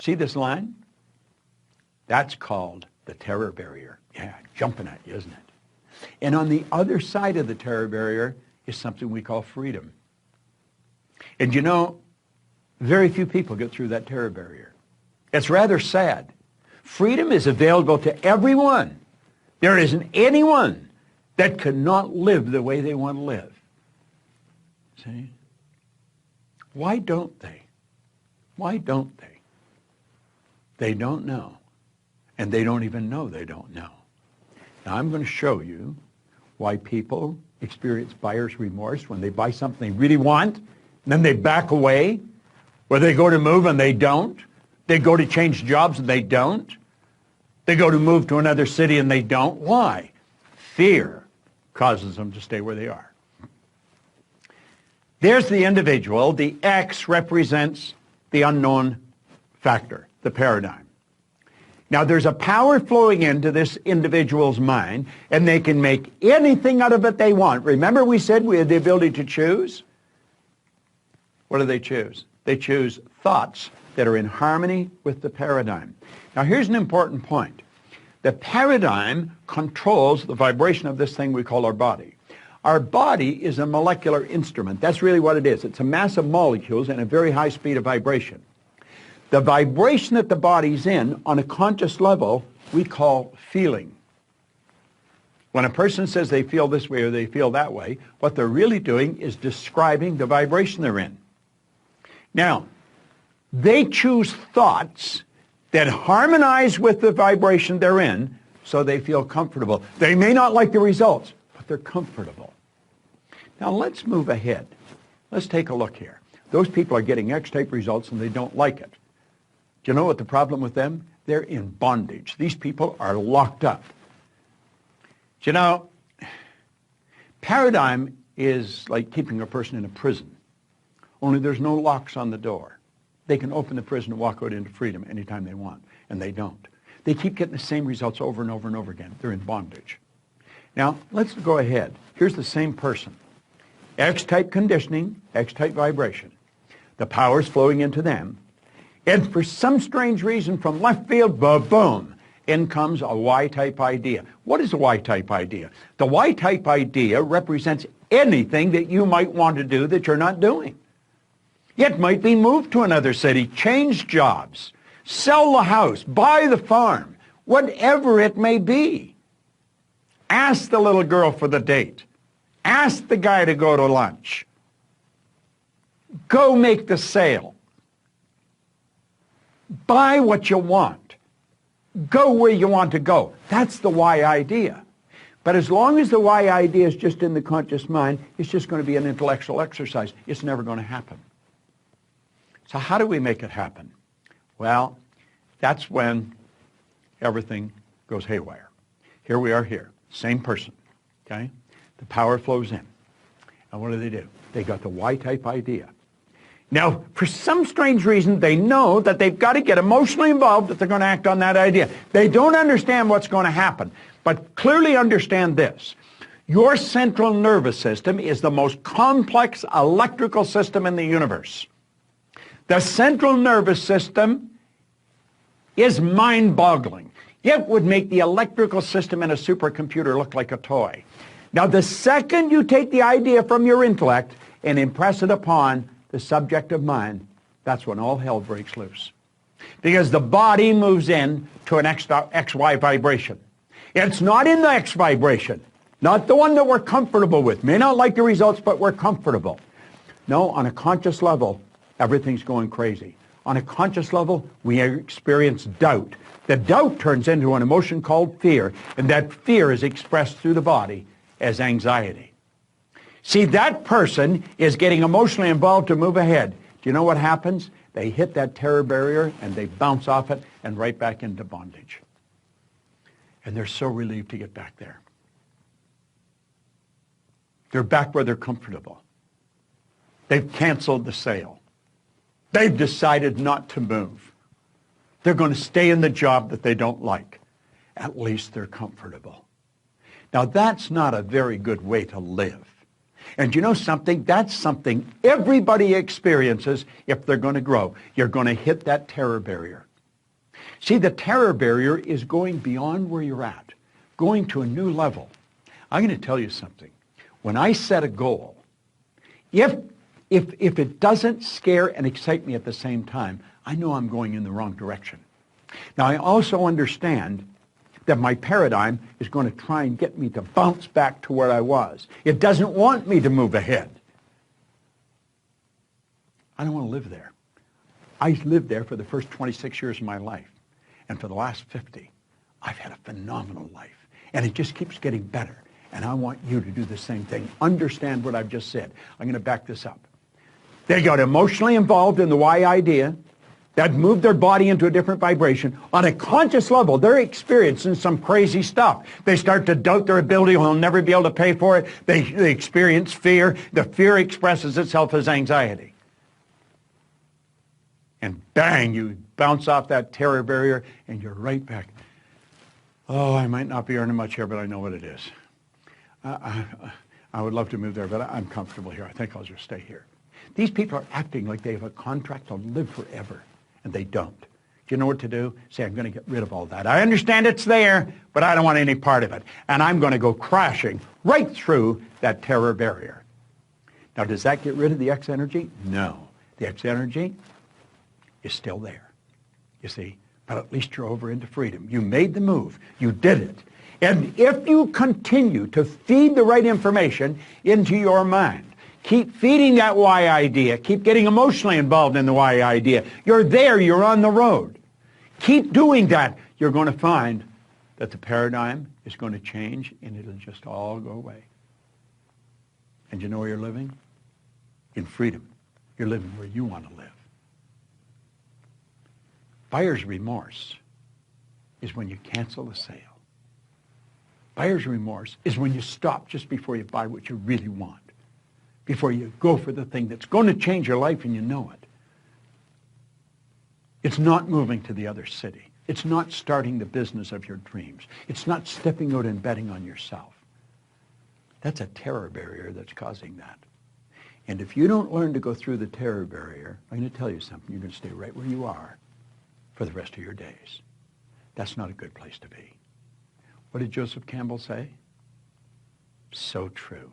See this line? That's called the terror barrier. Yeah, jumping at you, isn't it? And on the other side of the terror barrier is something we call freedom. And you know, very few people get through that terror barrier. It's rather sad. Freedom is available to everyone. There isn't anyone that cannot live the way they want to live. See? Why don't they? Why don't they? They don't know. And they don't even know they don't know. Now I'm going to show you why people experience buyer's remorse when they buy something they really want, and then they back away, where they go to move and they don't. They go to change jobs and they don't. They go to move to another city and they don't. Why? Fear causes them to stay where they are. There's the individual. The X represents the unknown factor, the paradigm. Now, there's a power flowing into this individual's mind, and they can make anything out of it they want. Remember we said we had the ability to choose? What do they choose? They choose thoughts that are in harmony with the paradigm. Now, here's an important point. The paradigm controls the vibration of this thing we call our body. Our body is a molecular instrument. That's really what it is. It's a mass of molecules and a very high speed of vibration. The vibration that the body's in on a conscious level we call feeling. When a person says they feel this way or they feel that way, what they're really doing is describing the vibration they're in. Now, they choose thoughts that harmonize with the vibration they're in so they feel comfortable. They may not like the results, but they're comfortable. Now let's move ahead. Let's take a look here. Those people are getting X-type results and they don't like it. Do you know what the problem with them? They're in bondage. These people are locked up. Do you know, paradigm is like keeping a person in a prison, only there's no locks on the door. They can open the prison and walk out into freedom anytime they want, and they don't. They keep getting the same results over and over and over again. They're in bondage. Now, let's go ahead. Here's the same person. X-type conditioning, X-type vibration. The power's flowing into them. And for some strange reason from left field, boom, in comes a Y-type idea. What is a Y-type idea? The Y-type idea represents anything that you might want to do that you're not doing. It might be move to another city, change jobs, sell the house, buy the farm, whatever it may be. Ask the little girl for the date. Ask the guy to go to lunch. Go make the sale. Buy what you want. Go where you want to go. That's the Y idea. But as long as the Y idea is just in the conscious mind, it's just going to be an intellectual exercise. It's never going to happen. So how do we make it happen? Well, that's when everything goes haywire. Here we are here, same person, okay? The power flows in. And what do? They got the Y-type idea. Now, for some strange reason, they know that they've got to get emotionally involved if they're going to act on that idea. They don't understand what's going to happen, but clearly understand this. Your central nervous system is the most complex electrical system in the universe. The central nervous system is mind-boggling. It would make the electrical system in a supercomputer look like a toy. Now, the second you take the idea from your intellect and impress it upon the subjective mind, that's when all hell breaks loose. Because the body moves in to an XY vibration. It's not in the X vibration, not the one that we're comfortable with. May not like the results, but we're comfortable. No, on a conscious level, everything's going crazy. On a conscious level, we experience doubt. The doubt turns into an emotion called fear, and that fear is expressed through the body as anxiety. See, that person is getting emotionally involved to move ahead. Do you know what happens? They hit that terror barrier and they bounce off it and right back into bondage. And they're so relieved to get back there. They're back where they're comfortable. They've canceled the sale. They've decided not to move. They're going to stay in the job that they don't like. At least they're comfortable. Now, that's not a very good way to live. And you know something? That's something everybody experiences if they're going to grow. You're going to hit that terror barrier. See, the terror barrier is going beyond where you're at, going to a new level. I'm going to tell you something. When I set a goal, if it doesn't scare and excite me at the same time, I know I'm going in the wrong direction. Now, I also understand that my paradigm is going to try and get me to bounce back to where I was. It doesn't want me to move ahead. I don't want to live there. I lived there for the first 26 years of my life. And for the last 50, I've had a phenomenal life. And it just keeps getting better. And I want you to do the same thing. Understand what I've just said. I'm going to back this up. They got emotionally involved in the why idea. That moved their body into a different vibration. On a conscious level, they're experiencing some crazy stuff. They start to doubt their ability. They'll never be able to pay for it. They experience fear. The fear expresses itself as anxiety. And bang, you bounce off that terror barrier and you're right back. Oh, I might not be earning much here, but I know what it is. I would love to move there, but I'm comfortable here. I think I'll just stay here. These people are acting like they have a contract to live forever, and they don't. Do you know what to do? Say, I'm going to get rid of all that. I understand it's there, but I don't want any part of it. And I'm going to go crashing right through that terror barrier. Now, does that get rid of the X energy? No. The X energy is still there, you see. But at least you're over into freedom. You made the move. You did it. And if you continue to feed the right information into your mind, keep feeding that why idea, keep getting emotionally involved in the why idea, you're there, you're on the road. Keep doing that. You're going to find that the paradigm is going to change and it'll just all go away. And you know where you're living? In freedom. You're living where you want to live. Buyer's remorse is when you cancel the sale. Buyer's remorse is when you stop just before you buy what you really want, before you go for the thing that's going to change your life and you know it. It's not moving to the other city. It's not starting the business of your dreams. It's not stepping out and betting on yourself. That's a terror barrier that's causing that. And if you don't learn to go through the terror barrier, I'm going to tell you something. You're going to stay right where you are for the rest of your days. That's not a good place to be. What did Joseph Campbell say? So true.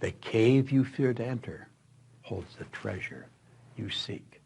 The cave you fear to enter holds the treasure you seek.